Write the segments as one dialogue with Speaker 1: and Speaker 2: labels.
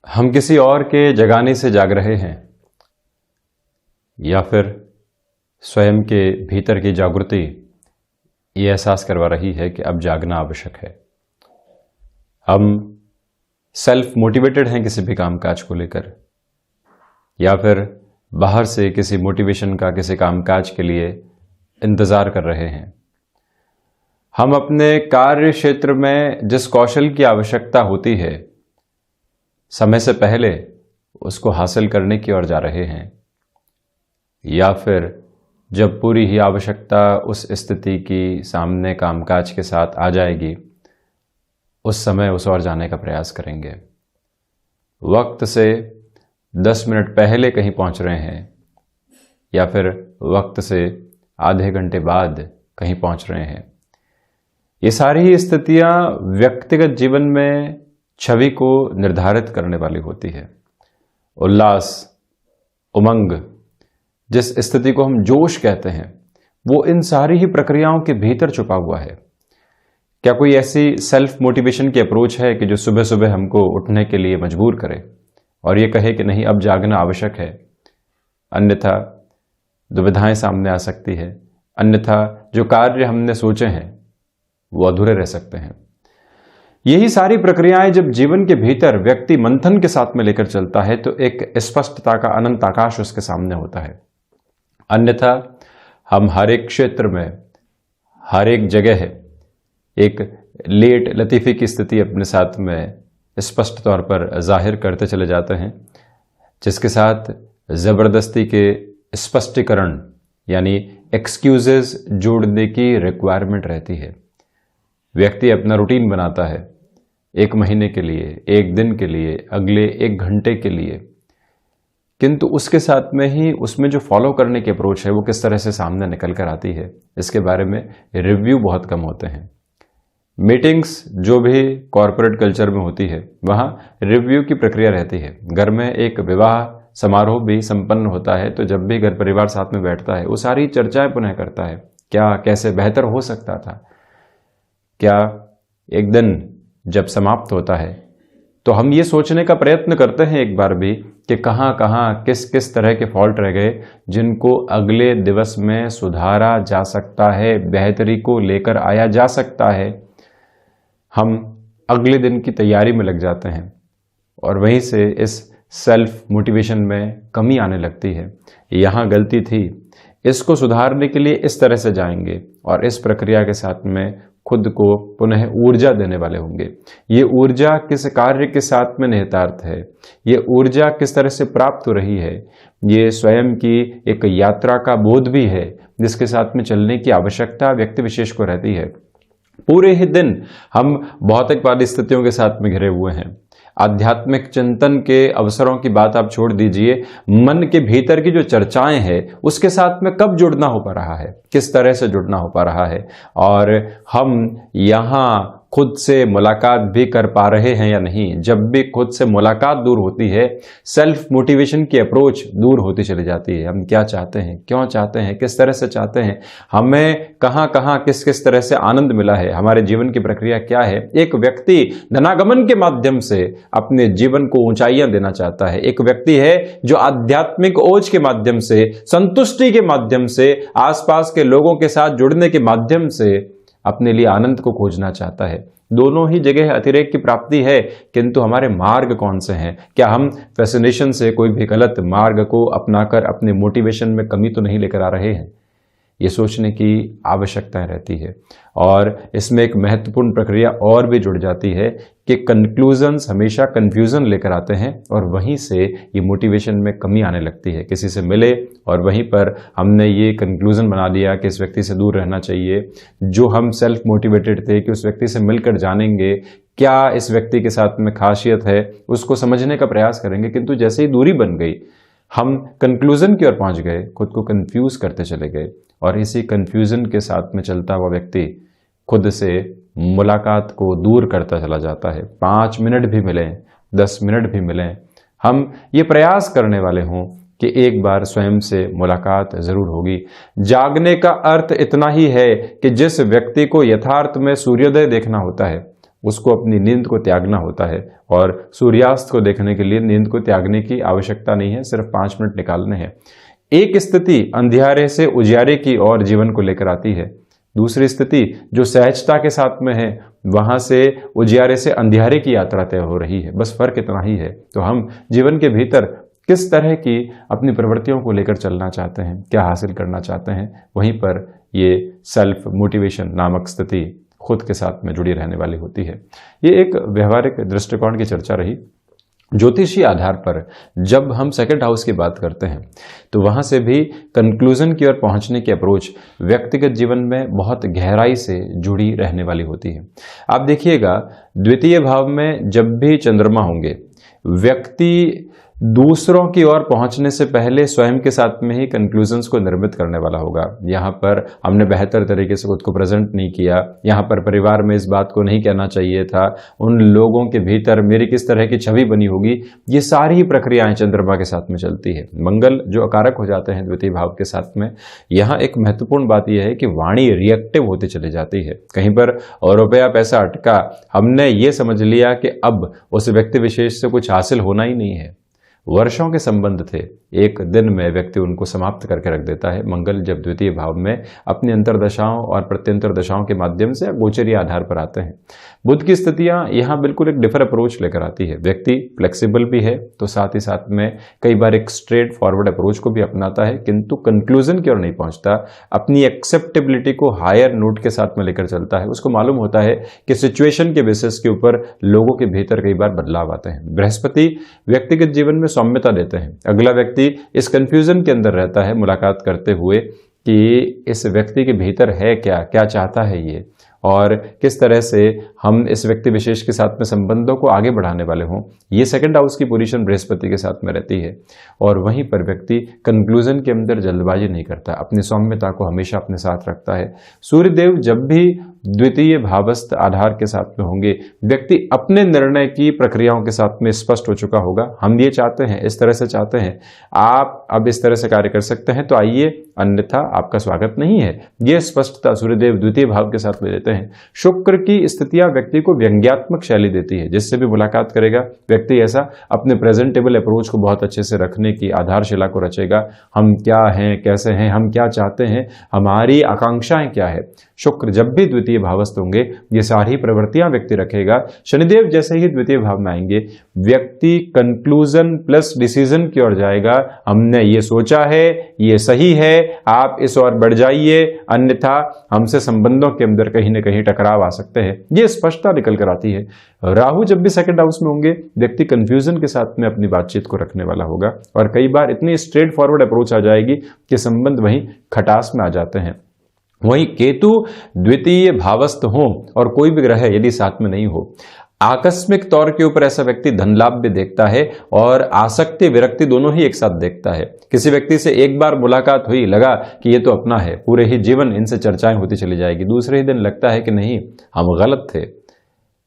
Speaker 1: हम किसी और के जगाने से जाग रहे हैं या फिर स्वयं के भीतर की जागृति ये एहसास करवा रही है कि अब जागना आवश्यक है। हम सेल्फ मोटिवेटेड हैं किसी भी कामकाज को लेकर या फिर बाहर से किसी मोटिवेशन का किसी कामकाज के लिए इंतज़ार कर रहे हैं। हम अपने कार्य क्षेत्र में जिस कौशल की आवश्यकता होती है समय से पहले उसको हासिल करने की ओर जा रहे हैं या फिर जब पूरी ही आवश्यकता उस स्थिति की सामने कामकाज के साथ आ जाएगी उस समय उस ओर जाने का प्रयास करेंगे। वक्त से 10 मिनट पहले कहीं पहुंच रहे हैं या फिर वक्त से आधे घंटे बाद कहीं पहुंच रहे हैं। ये सारी ही स्थितियां व्यक्तिगत जीवन में छवि को निर्धारित करने वाली होती है। उल्लास, उमंग, जिस स्थिति को हम जोश कहते हैं, वो इन सारी ही प्रक्रियाओं के भीतर छुपा हुआ है। क्या कोई ऐसी सेल्फ मोटिवेशन की अप्रोच है कि जो सुबह सुबह हमको उठने के लिए मजबूर करे और ये कहे कि नहीं अब जागना आवश्यक है, अन्यथा दुविधाएं सामने आ सकती है, अन्यथा जो कार्य हमने सोचे हैं वो अधूरे रह सकते हैं। यही सारी प्रक्रियाएं जब जीवन के भीतर व्यक्ति मंथन के साथ में लेकर चलता है तो एक स्पष्टता का अनंत आकाश उसके सामने होता है। अन्यथा हम हर एक क्षेत्र में हर एक जगह एक लेट लतीफी की स्थिति अपने साथ में स्पष्ट तौर पर जाहिर करते चले जाते हैं, जिसके साथ जबरदस्ती के स्पष्टीकरण यानी एक्सक्यूजेस जोड़ने की रिक्वायरमेंट रहती है। व्यक्ति अपना रूटीन बनाता है 1 महीने के लिए, 1 दिन के लिए, अगले 1 घंटे के लिए, किंतु उसके साथ में ही उसमें जो फॉलो करने की अप्रोच है वो किस तरह से सामने निकल कर आती है, इसके बारे में रिव्यू बहुत कम होते हैं। मीटिंग्स जो भी कॉरपोरेट कल्चर में होती है वहाँ रिव्यू की प्रक्रिया रहती है। घर में एक विवाह समारोह भी संपन्न होता है तो जब भी घर परिवार साथ में बैठता है वो सारी चर्चाएं पुनः करता है, क्या कैसे बेहतर हो सकता था। क्या एक दिन जब समाप्त होता है तो हम ये सोचने का प्रयत्न करते हैं एक बार भी कि कहाँ कहाँ किस किस तरह के फॉल्ट रह गए जिनको अगले दिवस में सुधारा जा सकता है, बेहतरी को लेकर आया जा सकता है। हम अगले दिन की तैयारी में लग जाते हैं और वहीं से इस सेल्फ मोटिवेशन में कमी आने लगती है। यहाँ गलती थी, इसको सुधारने के लिए इस तरह से जाएंगे और इस प्रक्रिया के साथ में खुद को पुनः ऊर्जा देने वाले होंगे। ये ऊर्जा किस कार्य के साथ में निहितार्थ है, ये ऊर्जा किस तरह से प्राप्त हो रही है, ये स्वयं की एक यात्रा का बोध भी है जिसके साथ में चलने की आवश्यकता व्यक्ति विशेष को रहती है। पूरे ही दिन हम भौतिकवादी स्थितियों के साथ में घिरे हुए हैं। आध्यात्मिक चिंतन के अवसरों की बात आप छोड़ दीजिए, मन के भीतर की जो चर्चाएं हैं उसके साथ में कब जुड़ना हो पा रहा है, किस तरह से जुड़ना हो पा रहा है, और हम यहाँ खुद से मुलाकात भी कर पा रहे हैं या नहीं। जब भी खुद से मुलाकात दूर होती है सेल्फ मोटिवेशन की अप्रोच दूर होती चली जाती है। हम क्या चाहते हैं, क्यों चाहते हैं, किस तरह से चाहते हैं, हमें कहाँ कहाँ किस किस तरह से आनंद मिला है, हमारे जीवन की प्रक्रिया क्या है। एक व्यक्ति धनागमन के माध्यम से अपने जीवन को ऊंचाइयां देना चाहता है। एक व्यक्ति है जो आध्यात्मिक ओज के माध्यम से, संतुष्टि के माध्यम से, आसपास के लोगों के साथ जुड़ने के माध्यम से अपने लिए आनंद को खोजना चाहता है। दोनों ही जगह अतिरेक की प्राप्ति है, किंतु हमारे मार्ग कौन से हैं? क्या हम फैसिनेशन से कोई भी गलत मार्ग को अपनाकर अपने मोटिवेशन में कमी तो नहीं लेकर आ रहे हैं? ये सोचने की आवश्यकता रहती है। और इसमें एक महत्वपूर्ण प्रक्रिया और भी जुड़ जाती है कि कंक्लूजन्स हमेशा कंफ्यूजन लेकर आते हैं और वहीं से ये मोटिवेशन में कमी आने लगती है। किसी से मिले और वहीं पर हमने ये कंक्लूजन बना लिया कि इस व्यक्ति से दूर रहना चाहिए। जो हम सेल्फ मोटिवेटेड थे कि उस व्यक्ति से मिलकर जानेंगे क्या इस व्यक्ति के साथ में खासियत है, उसको समझने का प्रयास करेंगे, किंतु जैसे ही दूरी बन गई हम कंक्लूजन की ओर पहुंच गए, खुद को कंफ्यूज करते चले गए और इसी कंफ्यूजन के साथ में चलता हुआ व्यक्ति खुद से मुलाकात को दूर करता चला जाता है। 5 मिनट भी मिलें, 10 मिनट भी मिलें, हम ये प्रयास करने वाले हों कि एक बार स्वयं से मुलाकात जरूर होगी। जागने का अर्थ इतना ही है कि जिस व्यक्ति को यथार्थ में सूर्योदय देखना होता है उसको अपनी नींद को त्यागना होता है, और सूर्यास्त को देखने के लिए नींद को त्यागने की आवश्यकता नहीं है, सिर्फ 5 मिनट निकालने हैं। एक स्थिति अंधियारे से उजियारे की ओर जीवन को लेकर आती है, दूसरी स्थिति जो सहजता के साथ में है वहां से उजियारे से अंधियारे की यात्रा तय हो रही है। बस फर्क इतना ही है। तो हम जीवन के भीतर किस तरह की अपनी प्रवृत्तियों को लेकर चलना चाहते हैं, क्या हासिल करना चाहते हैं, वहीं पर ये सेल्फ मोटिवेशन नामक स्थिति खुद के साथ में जुड़ी रहने वाली होती है। ये एक व्यवहारिक दृष्टिकोण की चर्चा रही। ज्योतिषीय आधार पर जब हम सेकंड हाउस की बात करते हैं तो वहां से भी कंक्लूजन की ओर पहुंचने की अप्रोच व्यक्तिगत जीवन में बहुत गहराई से जुड़ी रहने वाली होती है। आप देखिएगा, द्वितीय भाव में जब भी चंद्रमा होंगे, व्यक्ति दूसरों की ओर पहुंचने से पहले स्वयं के साथ में ही कंक्लूजन्स को निर्मित करने वाला होगा। यहाँ पर हमने बेहतर तरीके से खुद को प्रेजेंट नहीं किया, यहाँ पर परिवार में इस बात को नहीं कहना चाहिए था, उन लोगों के भीतर मेरी किस तरह की छवि बनी होगी, ये सारी ही प्रक्रियाएं चंद्रमा के साथ में चलती है। मंगल जो अकारक हो जाते हैं द्वितीय भाव के साथ में, यहाँ एक महत्वपूर्ण बात यह है कि वाणी रिएक्टिव होती चली जाती है। कहीं पर और रुपया पैसा अटका, हमने ये समझ लिया कि अब उस व्यक्ति विशेष से कुछ हासिल होना ही नहीं है। वर्षों के संबंध थे, एक दिन में व्यक्ति उनको समाप्त करके रख देता है। मंगल जब द्वितीय भाव में अपनी अंतर्दशाओं और प्रत्यंतर दशाओं के माध्यम से गोचरीय आधार पर आते हैं। बुध की स्थितियां यहाँ बिल्कुल एक डिफर अप्रोच लेकर आती है। व्यक्ति फ्लेक्सिबल भी है तो साथ ही साथ में कई बार एक स्ट्रेट फॉरवर्ड अप्रोच को भी अपनाता है, किंतु कंक्लूजन की ओर नहीं पहुंचता, अपनी एक्सेप्टेबिलिटी को हायर नोट के साथ में लेकर चलता है। उसको मालूम होता है कि सिचुएशन के बेसिस के ऊपर लोगों के भीतर कई बार बदलाव आते हैं। बृहस्पति व्यक्तिगत जीवन में सौम्यता देते हैं। अगला व्यक्ति इस कंफ्यूजन के अंदर रहता है मुलाकात करते हुए कि इस व्यक्ति के भीतर है क्या, क्या चाहता है ये, और किस तरह से हम इस व्यक्ति विशेष के साथ में संबंधों को आगे बढ़ाने वाले हों। ये सेकंड हाउस की पोजीशन बृहस्पति के साथ में रहती है, और वहीं पर व्यक्ति कंक्लूजन के अंदर जल्दबाजी नहीं करता, अपनी सौम्यता को हमेशा अपने साथ रखता है। सूर्यदेव जब भी द्वितीय भावस्थ आधार के साथ में होंगे, व्यक्ति अपने निर्णय की प्रक्रियाओं के साथ में स्पष्ट हो चुका होगा। हम ये चाहते हैं, इस तरह से चाहते हैं, आप अब इस तरह से कार्य कर सकते हैं तो आइए, अन्यथा आपका स्वागत नहीं है। ये स्पष्टता सूर्यदेव द्वितीय भाव के साथ में देते हैं। शुक्र की स्थितियां व्यक्ति को व्यंग्यात्मक शैली देती है। जिससे भी मुलाकात करेगा व्यक्ति ऐसा अपने प्रेजेंटेबल अप्रोच को बहुत अच्छे से रखने की आधारशिला को रचेगा। हम क्या हैं, कैसे हैं, हम क्या चाहते हैं, हमारी आकांक्षाएं क्या है। शुक्र जब भी द्वितीय भावस्थ होंगे ये सारी प्रवृत्तियां व्यक्ति रखेगा। शनिदेव जैसे ही द्वितीय भाव में आएंगे, व्यक्ति कंक्लूजन प्लस डिसीजन की ओर जाएगा। हमने ये सोचा है, ये सही है, आप इस ओर बढ़ जाइए, अन्यथा हमसे संबंधों के अंदर कहीं ना कहीं टकराव आ सकते हैं। ये स्पष्टता निकल कर आती है। राहु जब भी सेकंड हाउस में होंगे, व्यक्ति कंफ्यूजन के साथ में अपनी बातचीत को रखने वाला होगा, और कई बार इतनी स्ट्रेट फॉरवर्ड अप्रोच आ जाएगी कि संबंध वहीं खटास में आ जाते हैं। वहीं केतु द्वितीय भावस्थ हो और कोई भी ग्रह यदि साथ में नहीं हो, आकस्मिक तौर के ऊपर ऐसा व्यक्ति धन लाभ भी देखता है और आसक्ति विरक्ति दोनों ही एक साथ देखता है। किसी व्यक्ति से एक बार मुलाकात हुई, लगा कि ये तो अपना है, पूरे ही जीवन इनसे चर्चाएं होती चली जाएगी। दूसरे ही दिन लगता है कि नहीं, हम गलत थे,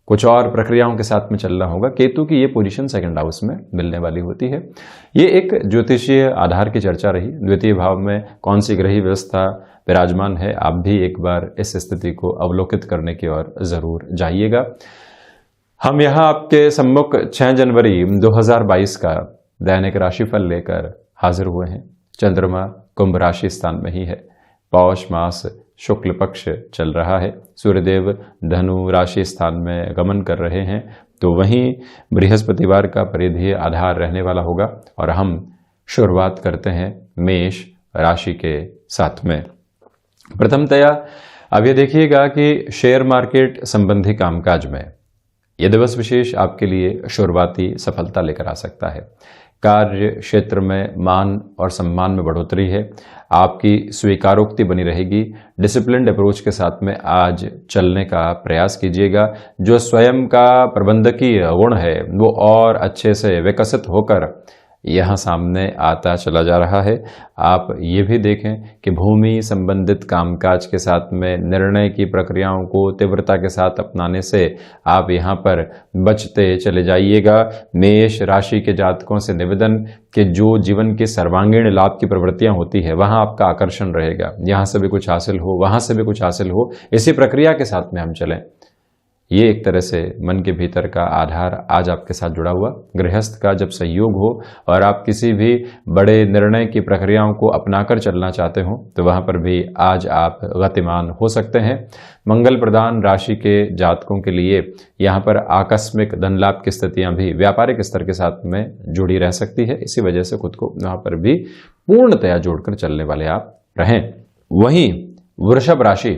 Speaker 1: कुछ और प्रक्रियाओं के साथ में चलना होगा। केतु की ये पोजीशन सेकंड हाउस में मिलने वाली होती है। ये एक ज्योतिषीय आधार की चर्चा रही। द्वितीय भाव में कौन सी ग्रही व्यवस्था विराजमान है, आप भी एक बार इस स्थिति को अवलोकित करने की ओर जरूर जाइएगा। हम यहाँ आपके सम्मुख 6 जनवरी 2022 का दैनिक राशिफल लेकर हाजिर हुए हैं। चंद्रमा कुंभ राशि स्थान में ही है। पौष मास शुक्ल पक्ष चल रहा है। सूर्यदेव धनु राशि स्थान में गमन कर रहे हैं, तो वहीं बृहस्पतिवार का परिधीय आधार रहने वाला होगा। और हम शुरुआत करते हैं मेष राशि के साथ में। प्रथमतया अब ये देखिएगा कि शेयर मार्केट संबंधी कामकाज में यह दिवस विशेष आपके लिए शुरुआती सफलता लेकर आ सकता है। कार्य क्षेत्र में मान और सम्मान में बढ़ोतरी है। आपकी स्वीकारोक्ति बनी रहेगी। डिसिप्लिन्ड अप्रोच के साथ में आज चलने का प्रयास कीजिएगा। जो स्वयं का प्रबंधकीय गुण है वो और अच्छे से विकसित होकर यहाँ सामने आता चला जा रहा है। आप ये भी देखें कि भूमि संबंधित कामकाज के साथ में निर्णय की प्रक्रियाओं को तीव्रता के साथ अपनाने से आप यहाँ पर बचते चले जाइएगा। मेष राशि के जातकों से निवेदन कि जो जीवन के सर्वांगीण लाभ की प्रवृत्तियां होती है वहाँ आपका आकर्षण रहेगा। यहाँ से भी कुछ हासिल हो, वहाँ से भी कुछ हासिल हो, इसी प्रक्रिया के साथ में हम चलें। ये एक तरह से मन के भीतर का आधार आज आपके साथ जुड़ा हुआ। गृहस्थ का जब सहयोग हो और आप किसी भी बड़े निर्णय की प्रक्रियाओं को अपनाकर चलना चाहते हो तो वहां पर भी आज आप गतिमान हो सकते हैं। मंगल प्रधान राशि के जातकों के लिए यहाँ पर आकस्मिक धन लाभ की स्थितियां भी व्यापारिक स्तर के साथ में जुड़ी रह सकती है। इसी वजह से खुद को वहां पर भी पूर्णतया जोड़कर चलने वाले आप रहें। वहीं वृषभ राशि,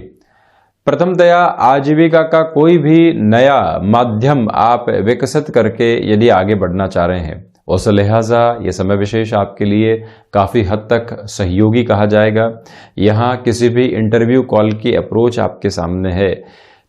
Speaker 1: प्रथमतया आजीविका का कोई भी नया माध्यम आप विकसित करके यदि आगे बढ़ना चाह रहे हैं, उस लिहाजा ये समय विशेष आपके लिए काफ़ी हद तक सहयोगी कहा जाएगा। यहाँ किसी भी इंटरव्यू कॉल की अप्रोच आपके सामने है,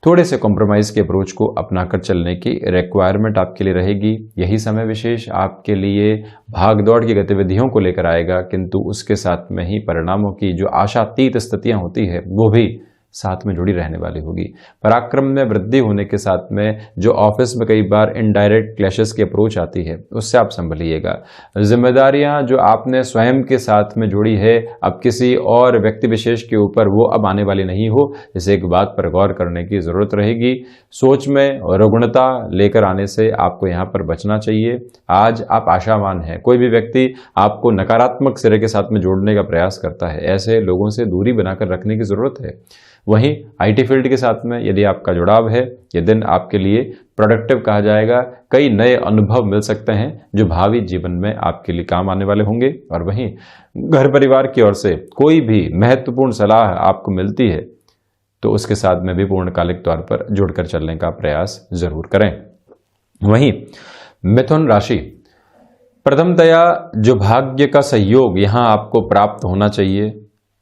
Speaker 1: थोड़े से कॉम्प्रोमाइज़ के अप्रोच को अपनाकर चलने की रिक्वायरमेंट आपके लिए रहेगी। यही समय विशेष आपके लिए भाग दौड़ की गतिविधियों को लेकर आएगा, किंतु उसके साथ में ही परिणामों की जो आशातीत स्थितियां होती है वो भी साथ में जुड़ी रहने वाली होगी। पराक्रम में वृद्धि होने के साथ में जो ऑफिस में कई बार इनडायरेक्ट क्लैशेस की अप्रोच आती है उससे आप संभलिएगा। जिम्मेदारियां जो आपने स्वयं के साथ में जुड़ी है अब किसी और व्यक्ति विशेष के ऊपर वो अब आने वाली नहीं हो, इसे एक बात पर गौर करने की जरूरत रहेगी। सोच में रुग्णता लेकर आने से आपको यहाँ पर बचना चाहिए। आज आप आशावान हैं, कोई भी व्यक्ति आपको नकारात्मक सिरे के साथ में जोड़ने का प्रयास करता है, ऐसे लोगों से दूरी बनाकर रखने की जरूरत है। वहीं आईटी फील्ड के साथ में यदि आपका जुड़ाव है, ये दिन आपके लिए प्रोडक्टिव कहा जाएगा। कई नए अनुभव मिल सकते हैं जो भावी जीवन में आपके लिए काम आने वाले होंगे। और वहीं घर परिवार की ओर से कोई भी महत्वपूर्ण सलाह आपको मिलती है तो उसके साथ में भी पूर्णकालिक तौर पर जुड़कर चलने का प्रयास जरूर करें। वहीं मिथुन राशि, प्रथमतया जो भाग्य का सहयोग यहाँ आपको प्राप्त होना चाहिए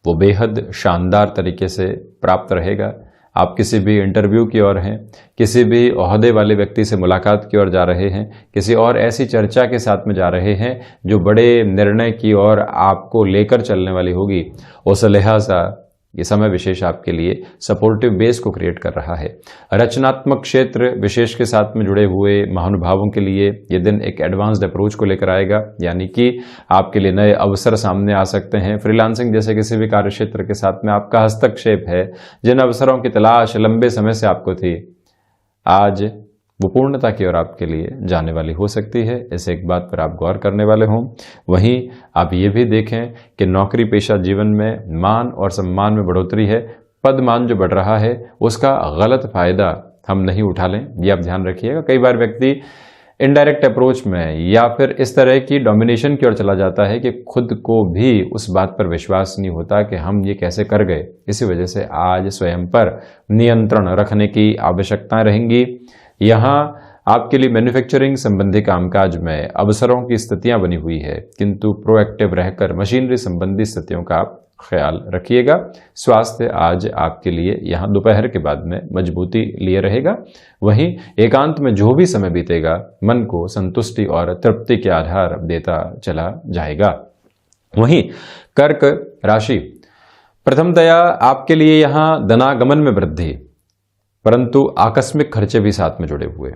Speaker 1: वो बेहद शानदार तरीके से प्राप्त रहेगा। आप किसी भी इंटरव्यू की ओर हैं, किसी भी ओहदे वाले व्यक्ति से मुलाकात की ओर जा रहे हैं, किसी और ऐसी चर्चा के साथ में जा रहे हैं जो बड़े निर्णय की ओर आपको लेकर चलने वाली होगी, उस लिहाजा ये समय विशेष आपके लिए सपोर्टिव बेस को क्रिएट कर रहा है। रचनात्मक क्षेत्र विशेष के साथ में जुड़े हुए महानुभावों के लिए ये दिन एक एडवांस्ड अप्रोच को लेकर आएगा, यानी कि आपके लिए नए अवसर सामने आ सकते हैं। फ्रीलांसिंग जैसे किसी भी कार्य क्षेत्र के साथ में आपका हस्तक्षेप है, जिन अवसरों की तलाश लंबे समय से आपको थी, आज वो पूर्णता की ओर आपके लिए जाने वाली हो सकती है। इस एक बात पर आप गौर करने वाले हों। वहीं आप ये भी देखें कि नौकरी पेशा जीवन में मान और सम्मान में बढ़ोतरी है। पद मान जो बढ़ रहा है उसका गलत फायदा हम नहीं उठा लें, ये आप ध्यान रखिएगा। कई बार व्यक्ति इनडायरेक्ट अप्रोच में या फिर इस तरह की डोमिनेशन की ओर चला जाता है कि खुद को भी उस बात पर विश्वास नहीं होता कि हम ये कैसे कर गए। इसी वजह से आज स्वयं पर नियंत्रण रखने की आवश्यकताएं रहेंगी। यहाँ आपके लिए मैन्युफैक्चरिंग संबंधी कामकाज में अवसरों की स्थितियां बनी हुई है, किंतु प्रोएक्टिव रहकर मशीनरी संबंधी स्थितियों का आप ख्याल रखिएगा। स्वास्थ्य आज आपके लिए यहाँ दोपहर के बाद में मजबूती लिए रहेगा। वहीं एकांत में जो भी समय बीतेगा मन को संतुष्टि और तृप्ति के आधार देता चला जाएगा। वहीं कर्क राशि, प्रथमतया आपके लिए यहाँ धनागमन में वृद्धि, परंतु आकस्मिक खर्चे भी साथ में जुड़े हुए।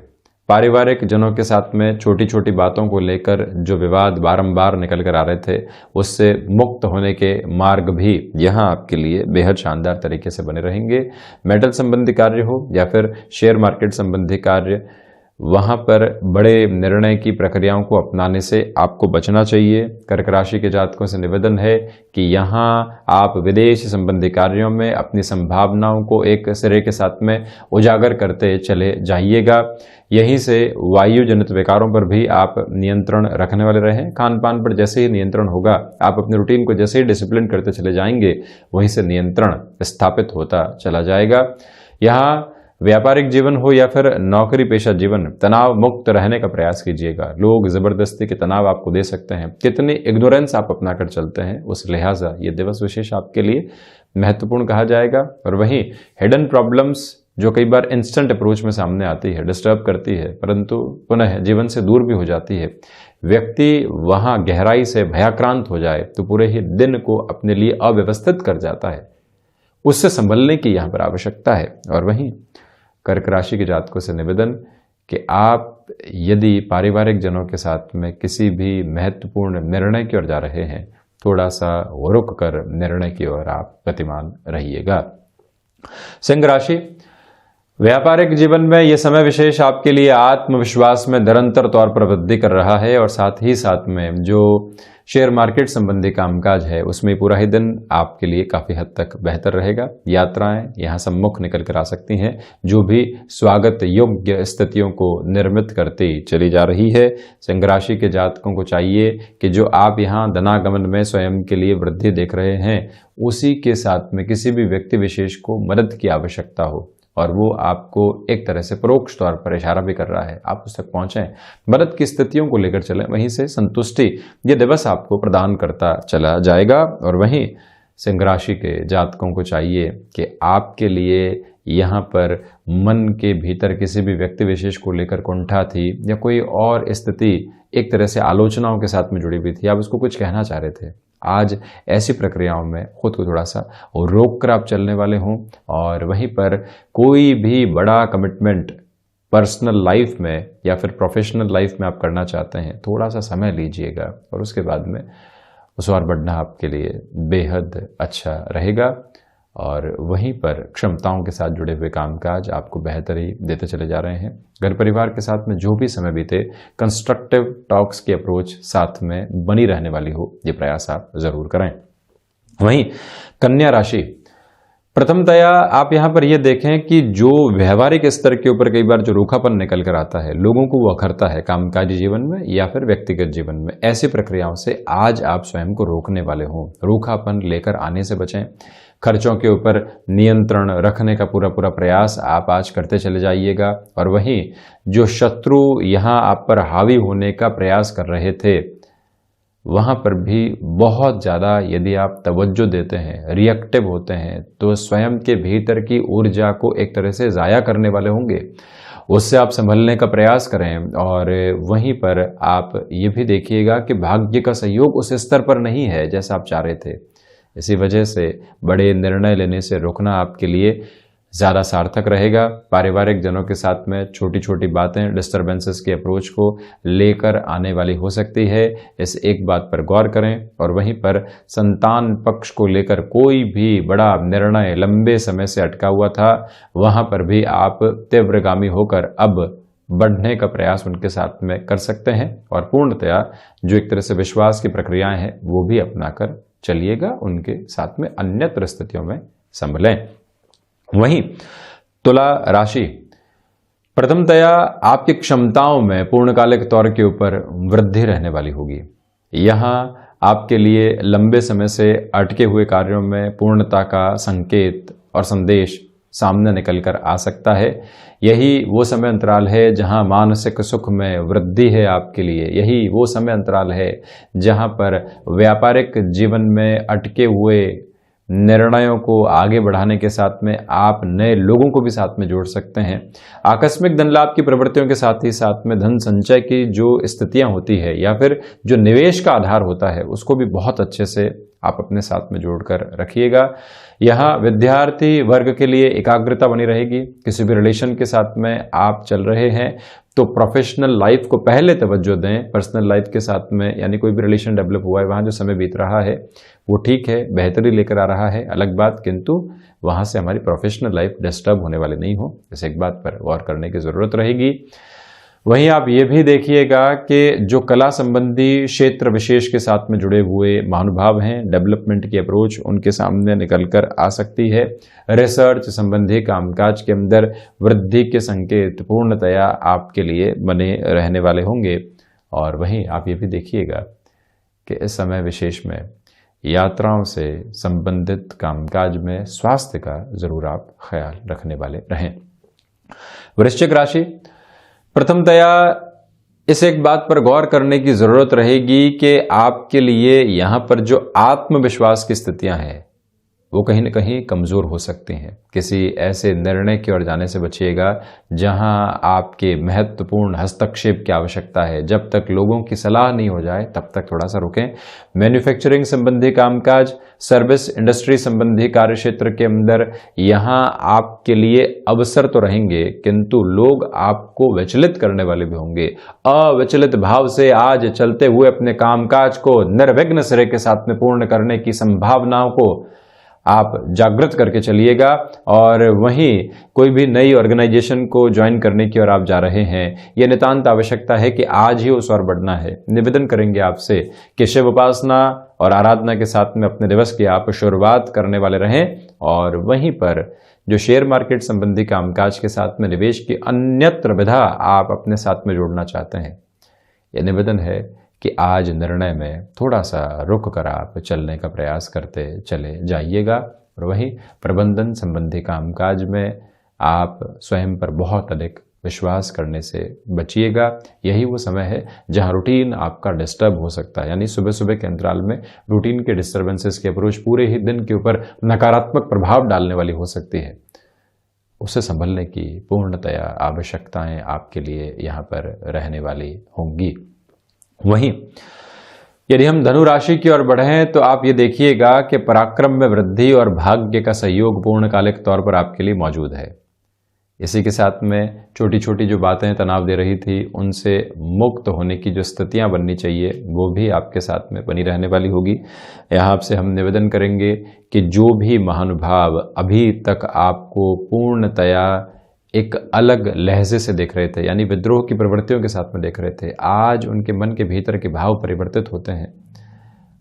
Speaker 1: पारिवारिक जनों के साथ में छोटी छोटी बातों को लेकर जो विवाद बारंबार निकल कर आ रहे थे उससे मुक्त होने के मार्ग भी यहाँ आपके लिए बेहद शानदार तरीके से बने रहेंगे। मेटल संबंधी कार्य हो या फिर शेयर मार्केट संबंधी कार्य, वहाँ पर बड़े निर्णय की प्रक्रियाओं को अपनाने से आपको बचना चाहिए। कर्क राशि के जातकों से निवेदन है कि यहाँ आप विदेश संबंधी कार्यों में अपनी संभावनाओं को एक सिरे के साथ में उजागर करते चले जाइएगा। यहीं से वायु जनित विकारों पर भी आप नियंत्रण रखने वाले रहें। खान पान पर जैसे ही नियंत्रण होगा, आप अपने रूटीन को जैसे ही डिसिप्लिन करते चले जाएंगे, वहीं से नियंत्रण स्थापित होता चला जाएगा। यहाँ व्यापारिक जीवन हो या फिर नौकरी पेशा जीवन, तनाव मुक्त रहने का प्रयास कीजिएगा। लोग जबरदस्ती के तनाव आपको दे सकते हैं, कितनी इग्नोरेंस आप अपना कर चलते हैं, उस लिहाजा ये दिवस विशेष आपके लिए महत्वपूर्ण कहा जाएगा। और वहीं हिडन प्रॉब्लम्स जो कई बार इंस्टेंट अप्रोच में सामने आती है, डिस्टर्ब करती है, परंतु पुनः जीवन से दूर भी हो जाती है, व्यक्ति वहां गहराई से भयाक्रांत हो जाए तो पूरे ही दिन को अपने लिए अव्यवस्थित कर जाता है। उससे संभलने की यहाँ पर आवश्यकता है। और वहीं कर्क राशि के जातकों से निवेदन कि आप यदि पारिवारिक जनों के साथ में किसी भी महत्वपूर्ण निर्णय की ओर जा रहे हैं, थोड़ा सा रुक कर निर्णय की ओर आप गतिमान रहिएगा। सिंह राशि, व्यापारिक जीवन में यह समय विशेष आपके लिए आत्मविश्वास में निरंतर तौर पर वृद्धि कर रहा है और साथ ही साथ में जो शेयर मार्केट संबंधी कामकाज है उसमें पूरा ही दिन आपके लिए काफ़ी हद तक बेहतर रहेगा। यात्राएं यहाँ सम्मुख निकल कर आ सकती हैं जो भी स्वागत योग्य स्थितियों को निर्मित करती चली जा रही है। सिंह राशि के जातकों को चाहिए कि जो आप यहाँ धनागमन में स्वयं के लिए वृद्धि देख रहे हैं उसी के साथ में किसी भी व्यक्ति विशेष को मदद की आवश्यकता हो और वो आपको एक तरह से परोक्ष तौर पर इशारा भी कर रहा है, आप उस तक पहुंचें, मदद की स्थितियों को लेकर चलें, वहीं से संतुष्टि ये दिवस आपको प्रदान करता चला जाएगा। और वहीं सिंह राशि के जातकों को चाहिए कि आपके लिए यहाँ पर मन के भीतर किसी भी व्यक्ति विशेष को लेकर कुंठा थी या कोई और स्थिति एक तरह से आलोचनाओं के साथ में जुड़ी हुई थी, आप उसको कुछ कहना चाह रहे थे, आज ऐसी प्रक्रियाओं में खुद को थोड़ा सा रोक कर आप चलने वाले हों। और वहीं पर कोई भी बड़ा कमिटमेंट पर्सनल लाइफ में या फिर प्रोफेशनल लाइफ में आप करना चाहते हैं, थोड़ा सा समय लीजिएगा और उसके बाद में उस और बढ़ना आपके लिए बेहद अच्छा रहेगा। और वहीं पर क्षमताओं के साथ जुड़े हुए कामकाज आपको बेहतरी देते चले जा रहे हैं। घर परिवार के साथ में जो भी समय बीते, कंस्ट्रक्टिव टॉक्स की अप्रोच साथ में बनी रहने वाली हो, ये प्रयास आप जरूर करें। वहीं कन्या राशि, प्रथमतया आप यहाँ पर यह देखें कि जो व्यवहारिक स्तर के ऊपर कई बार जो रूखापन निकल कर आता है, लोगों को वो अखरता है कामकाजी जीवन में या फिर व्यक्तिगत जीवन में, ऐसी प्रक्रियाओं से आज आप स्वयं को रोकने वाले हों। रूखापन लेकर आने से बचें। खर्चों के ऊपर नियंत्रण रखने का पूरा प्रयास आप आज करते चले जाइएगा। और वहीं जो शत्रु यहाँ आप पर हावी होने का प्रयास कर रहे थे, वहाँ पर भी बहुत ज़्यादा यदि आप तवज्जो देते हैं, रिएक्टिव होते हैं, तो स्वयं के भीतर की ऊर्जा को एक तरह से ज़ाया करने वाले होंगे। उससे आप संभलने का प्रयास करें। और वहीं पर आप ये भी देखिएगा कि भाग्य का सहयोग उस स्तर पर नहीं है जैसा आप चाह रहे थे। इसी वजह से बड़े निर्णय लेने से रुकना आपके लिए ज़्यादा सार्थक रहेगा। पारिवारिक जनों के साथ में छोटी छोटी बातें डिस्टर्बेंसेस के अप्रोच को लेकर आने वाली हो सकती है, इस एक बात पर गौर करें। और वहीं पर संतान पक्ष को लेकर कोई भी बड़ा निर्णय लंबे समय से अटका हुआ था, वहाँ पर भी आप तीव्रगामी होकर अब बढ़ने का प्रयास उनके साथ में कर सकते हैं। और पूर्णतया जो एक तरह से विश्वास की प्रक्रियाएं हैं वो भी अपनाकर चलिएगा, उनके साथ में अन्यत्र स्थितियों में संभलें। वहीं तुला राशि, प्रथमतया आपकी क्षमताओं में पूर्णकालिक तौर के ऊपर वृद्धि रहने वाली होगी। यहाँ आपके लिए लंबे समय से अटके हुए कार्यों में पूर्णता का संकेत और संदेश सामने निकल कर आ सकता है। यही वो समय अंतराल है जहां मानसिक सुख में वृद्धि है आपके लिए। यही वो समय अंतराल है जहां पर व्यापारिक जीवन में अटके हुए निर्णयों को आगे बढ़ाने के साथ में आप नए लोगों को भी साथ में जोड़ सकते हैं। आकस्मिक धन लाभ की प्रवृत्तियों के साथ ही साथ में धन संचय की जो स्थितियां होती है या फिर जो निवेश का आधार होता है उसको भी बहुत अच्छे से आप अपने साथ में जोड़कर रखिएगा। यहाँ विद्यार्थी वर्ग के लिए एकाग्रता बनी रहेगी। किसी भी रिलेशन के साथ में आप चल रहे हैं तो प्रोफेशनल लाइफ को पहले तवज्जो दें। पर्सनल लाइफ के साथ में यानी कोई भी रिलेशन डेवलप हुआ है, वहाँ जो समय बीत रहा है वो ठीक है, बेहतरी लेकर आ रहा है, अलग बात, किंतु वहाँ से हमारी प्रोफेशनल लाइफ डिस्टर्ब होने वाली नहीं हो, इस एक बात पर गौर करने की ज़रूरत रहेगी। वहीं आप ये भी देखिएगा कि जो कला संबंधी क्षेत्र विशेष के साथ में जुड़े हुए महानुभाव हैं, डेवलपमेंट की अप्रोच उनके सामने निकल कर आ सकती है। रिसर्च संबंधी कामकाज के अंदर वृद्धि के संकेत पूर्णतया आपके लिए बने रहने वाले होंगे। और वहीं आप ये भी देखिएगा कि इस समय विशेष में यात्राओं से संबंधित कामकाज में स्वास्थ्य का जरूर आप ख्याल रखने वाले रहें। वृश्चिक राशि, प्रथमतया इस एक बात पर गौर करने की जरूरत रहेगी कि आपके लिए यहां पर जो आत्मविश्वास की स्थितियां हैं वो कहीं न कहीं कमजोर हो सकती हैं। किसी ऐसे निर्णय की ओर जाने से बचिएगा जहां आपके महत्वपूर्ण हस्तक्षेप की आवश्यकता है। जब तक लोगों की सलाह नहीं हो जाए तब तक थोड़ा सा रुकें। मैन्युफैक्चरिंग संबंधी कामकाज, सर्विस इंडस्ट्री संबंधी कार्यक्षेत्र के अंदर यहां आपके लिए अवसर तो रहेंगे, किंतु लोग आपको विचलित करने वाले भी होंगे। अविचलित भाव से आज चलते हुए अपने कामकाज को निर्विघ्न सिरे के साथ में पूर्ण करने की संभावनाओं को आप जागृत करके चलिएगा। और वहीं कोई भी नई ऑर्गेनाइजेशन को ज्वाइन करने की ओर आप जा रहे हैं, यह नितांत आवश्यकता है कि आज ही उस ओर बढ़ना है। निवेदन करेंगे आपसे कि शिव उपासना और आराधना के साथ में अपने दिवस की आप शुरुआत करने वाले रहें। और वहीं पर जो शेयर मार्केट संबंधी कामकाज के साथ में निवेश की अन्यत्र विधा आप अपने साथ में जोड़ना चाहते हैं, यह निवेदन है कि आज निर्णय में थोड़ा सा रुक कर आप चलने का प्रयास करते चले जाइएगा। और वहीं प्रबंधन संबंधी कामकाज में आप स्वयं पर बहुत अधिक विश्वास करने से बचिएगा। यही वो समय है जहां रूटीन आपका डिस्टर्ब हो सकता है, यानी सुबह सुबह के अंतराल में रूटीन के डिस्टर्बेंसेस की अप्रोच पूरे ही दिन के ऊपर नकारात्मक प्रभाव डालने वाली हो सकती है। उससे संभलने की पूर्णतया आवश्यकताएं आपके लिए यहाँ पर रहने वाली होंगी। वहीं यदि हम धनु राशि की ओर बढ़ें तो आप ये देखिएगा कि पराक्रम में वृद्धि और भाग्य का सहयोग पूर्णकालिक तौर पर आपके लिए मौजूद है। इसी के साथ में छोटी छोटी जो बातें तनाव दे रही थी, उनसे मुक्त होने की जो स्थितियां बननी चाहिए वो भी आपके साथ में बनी रहने वाली होगी। यहाँ आपसे हम निवेदन करेंगे कि जो भी महानुभाव अभी तक आपको पूर्णतया एक अलग लहजे से देख रहे थे, यानी विद्रोह की प्रवृत्तियों के साथ में देख रहे थे, आज उनके मन के भीतर के भाव परिवर्तित होते हैं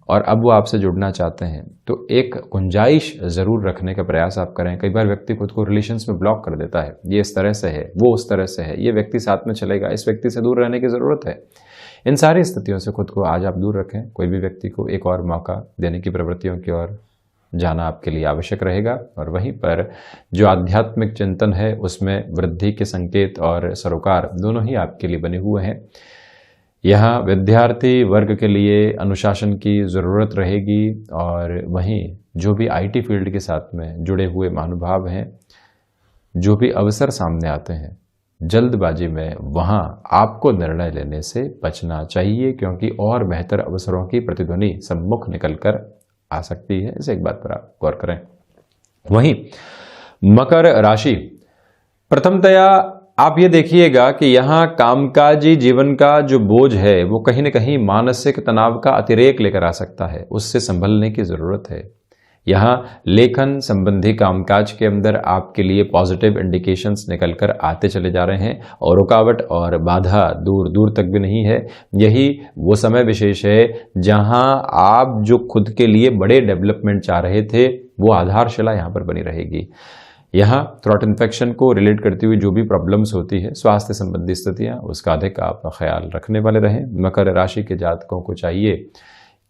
Speaker 1: और अब वो आपसे जुड़ना चाहते हैं। तो एक गुंजाइश ज़रूर रखने का प्रयास आप करें। कई बार व्यक्ति खुद को रिलेशंस में ब्लॉक कर देता है, ये इस तरह से है, वो उस तरह से है, ये व्यक्ति साथ में चलेगा, इस व्यक्ति से दूर रहने की ज़रूरत है। इन सारी स्थितियों से खुद को आज आप दूर रखें। कोई भी व्यक्ति को एक और मौका देने की प्रवृत्तियों की ओर जाना आपके लिए आवश्यक रहेगा। और वहीं पर जो आध्यात्मिक चिंतन है उसमें वृद्धि के संकेत और सरोकार दोनों ही आपके लिए बने हुए हैं। यहाँ विद्यार्थी वर्ग के लिए अनुशासन की ज़रूरत रहेगी। और वहीं जो भी आईटी फील्ड के साथ में जुड़े हुए महानुभाव हैं, जो भी अवसर सामने आते हैं, जल्दबाजी में वहाँ आपको निर्णय लेने से बचना चाहिए, क्योंकि और बेहतर अवसरों की प्रतिध्वनि सम्मुख निकलकर आ सकती है। इस एक बात पर आप गौर करें। वहीं मकर राशि, प्रथमतया आप ये देखिएगा कि यहाँ कामकाजी जीवन का जो बोझ है वो कहीं न कहीं मानसिक तनाव का अतिरेक लेकर आ सकता है, उससे संभलने की ज़रूरत है। यहाँ लेखन संबंधी कामकाज के अंदर आपके लिए पॉजिटिव इंडिकेशंस निकलकर आते चले जा रहे हैं और रुकावट और बाधा दूर दूर तक भी नहीं है। यही वो समय विशेष है जहाँ आप जो खुद के लिए बड़े डेवलपमेंट चाह रहे थे वो आधारशिला यहाँ पर बनी रहेगी। यहाँ थ्रोट इन्फेक्शन को रिलेट करती हुई जो भी प्रॉब्लम्स होती है, स्वास्थ्य संबंधी स्थितियाँ, उसका अधिक आप ख्याल रखने वाले रहें। मकर राशि के जातकों को चाहिए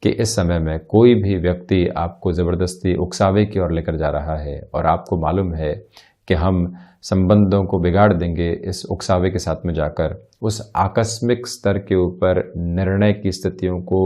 Speaker 1: कि इस समय में कोई भी व्यक्ति आपको ज़बरदस्ती उकसावे की ओर लेकर जा रहा है और आपको मालूम है कि हम संबंधों को बिगाड़ देंगे इस उकसावे के साथ में जाकर, उस आकस्मिक स्तर के ऊपर निर्णय की स्थितियों को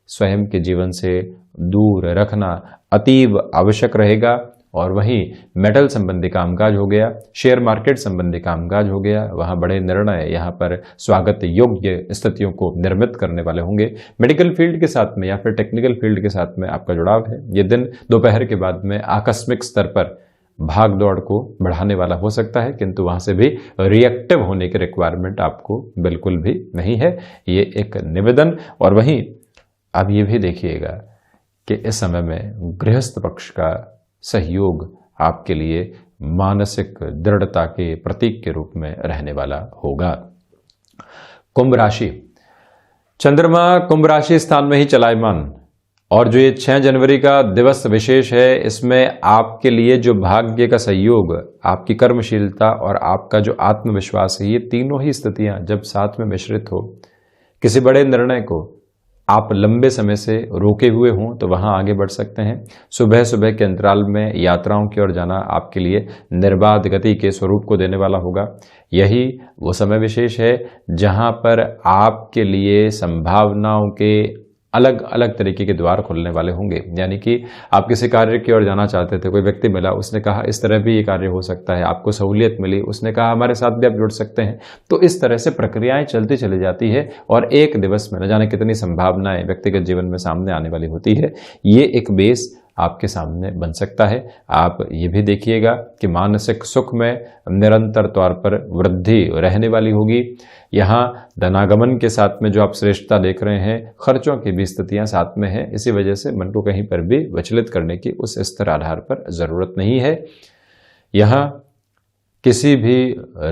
Speaker 1: स्वयं के जीवन से दूर रखना अतीव आवश्यक रहेगा। और वहीं मेटल संबंधी कामकाज हो गया, शेयर मार्केट संबंधी कामकाज हो गया, वहाँ बड़े निर्णय यहाँ पर स्वागत योग्य स्थितियों को निर्मित करने वाले होंगे। मेडिकल फील्ड के साथ में या फिर टेक्निकल फील्ड के साथ में आपका जुड़ाव है। ये दिन दोपहर के बाद में आकस्मिक स्तर पर भाग दौड़ को बढ़ाने वाला हो सकता है, किंतु वहाँ से भी रिएक्टिव होने की रिक्वायरमेंट आपको बिल्कुल भी नहीं है। ये एक निवेदन। और वहीं आप ये भी देखिएगा कि इस समय में गृहस्थ पक्ष का सहयोग आपके लिए मानसिक दृढ़ता के प्रतीक के रूप में रहने वाला होगा। कुंभ राशि, चंद्रमा कुंभ राशि स्थान में ही चलायमान, और जो ये 6 जनवरी का दिवस विशेष है, इसमें आपके लिए जो भाग्य का सहयोग, आपकी कर्मशीलता और आपका जो आत्मविश्वास है, ये तीनों ही स्थितियां जब साथ में मिश्रित हो, किसी बड़े निर्णय को आप लंबे समय से रोके हुए हों तो वहां आगे बढ़ सकते हैं। सुबह सुबह के अंतराल में यात्राओं की ओर जाना आपके लिए निर्बाध गति के स्वरूप को देने वाला होगा। यही वो समय विशेष है जहां पर आपके लिए संभावनाओं के अलग अलग तरीके के द्वार खुलने वाले होंगे। यानी कि आप किसी कार्य की ओर जाना चाहते थे, कोई व्यक्ति मिला, उसने कहा इस तरह भी ये कार्य हो सकता है, आपको सहूलियत मिली, उसने कहा हमारे साथ भी आप जुड़ सकते हैं। तो इस तरह से प्रक्रियाएं चलती चली जाती है और एक दिवस में न जाने कितनी संभावनाएं व्यक्तिगत जीवन में सामने आने वाली होती है। ये एक बेस आपके सामने बन सकता है। आप ये भी देखिएगा कि मानसिक सुख में निरंतर तौर पर वृद्धि रहने वाली होगी। यहाँ धनागमन के साथ में जो आप श्रेष्ठता देख रहे हैं, खर्चों की भी स्थितियां साथ में हैं। इसी वजह से मन को कहीं पर भी विचलित करने की उस स्थिर आधार पर जरूरत नहीं है। यहाँ किसी भी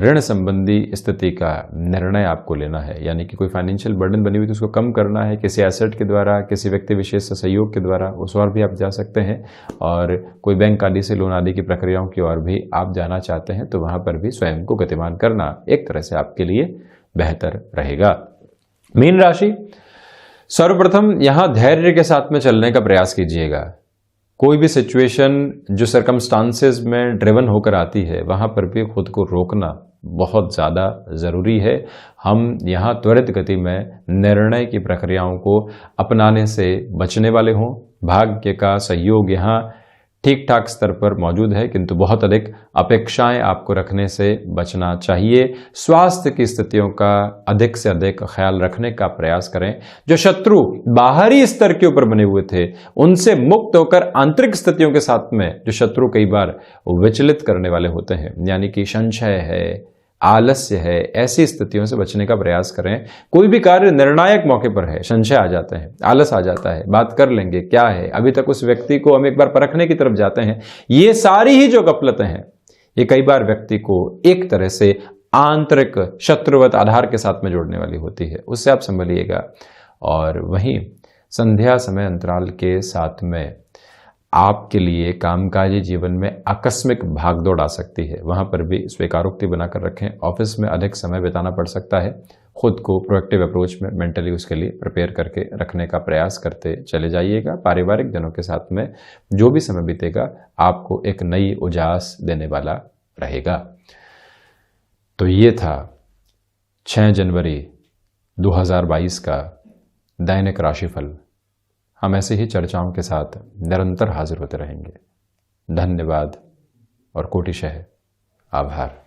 Speaker 1: ऋण संबंधी स्थिति का निर्णय आपको लेना है, यानी कि कोई फाइनेंशियल बर्डन बनी हुई तो उसको कम करना है, किसी एसेट के द्वारा, किसी व्यक्ति विशेष से सहयोग के द्वारा उस ओर भी आप जा सकते हैं। और कोई बैंक आदि से लोन आदि की प्रक्रियाओं की ओर भी आप जाना चाहते हैं तो वहां पर भी स्वयं को गतिमान करना एक तरह से आपके लिए बेहतर रहेगा। मीन राशि, सर्वप्रथम यहां धैर्य के साथ में चलने का प्रयास कीजिएगा। कोई भी सिचुएशन जो सर्कमस्टांसेस में ड्रिवन होकर आती है वहां पर भी खुद को रोकना बहुत ज़्यादा ज़रूरी है। हम यहाँ त्वरित गति में निर्णय की प्रक्रियाओं को अपनाने से बचने वाले हों। भाग्य का सहयोग यहाँ ठीक ठाक स्तर पर मौजूद है, किंतु बहुत अधिक अपेक्षाएं आपको रखने से बचना चाहिए। स्वास्थ्य की स्थितियों का अधिक से अधिक ख्याल रखने का प्रयास करें। जो शत्रु बाहरी स्तर के ऊपर बने हुए थे उनसे मुक्त होकर आंतरिक स्थितियों के साथ में जो शत्रु कई बार विचलित करने वाले होते हैं, यानी कि संशय है, आलस्य है, ऐसी स्थितियों से बचने का प्रयास करें। कोई भी कार्य निर्णायक मौके पर है, संशय आ जाता है, आलस आ जाता है, बात कर लेंगे क्या है, अभी तक उस व्यक्ति को हम एक बार परखने की तरफ जाते हैं, ये सारी ही जो गफलतें हैं ये कई बार व्यक्ति को एक तरह से आंतरिक शत्रुवत आधार के साथ में जोड़ने वाली होती है। उससे आप संभलिएगा। और वहीं संध्या समय अंतराल के साथ में आपके लिए कामकाजी जीवन में आकस्मिक भागदौड़ आ सकती है, वहां पर भी स्वीकारोक्ति बनाकर रखें। ऑफिस में अधिक समय बिताना पड़ सकता है। खुद को प्रोएक्टिव अप्रोच में मेंटली उसके लिए प्रिपेयर करके रखने का प्रयास करते चले जाइएगा। पारिवारिक जनों के साथ में जो भी समय बीतेगा आपको एक नई उजास देने वाला रहेगा। तो ये था 6 जनवरी 2022 का दैनिक राशिफल। हम ऐसे ही चर्चाओं के साथ निरंतर हाजिर होते रहेंगे। धन्यवाद और कोटिशः आभार।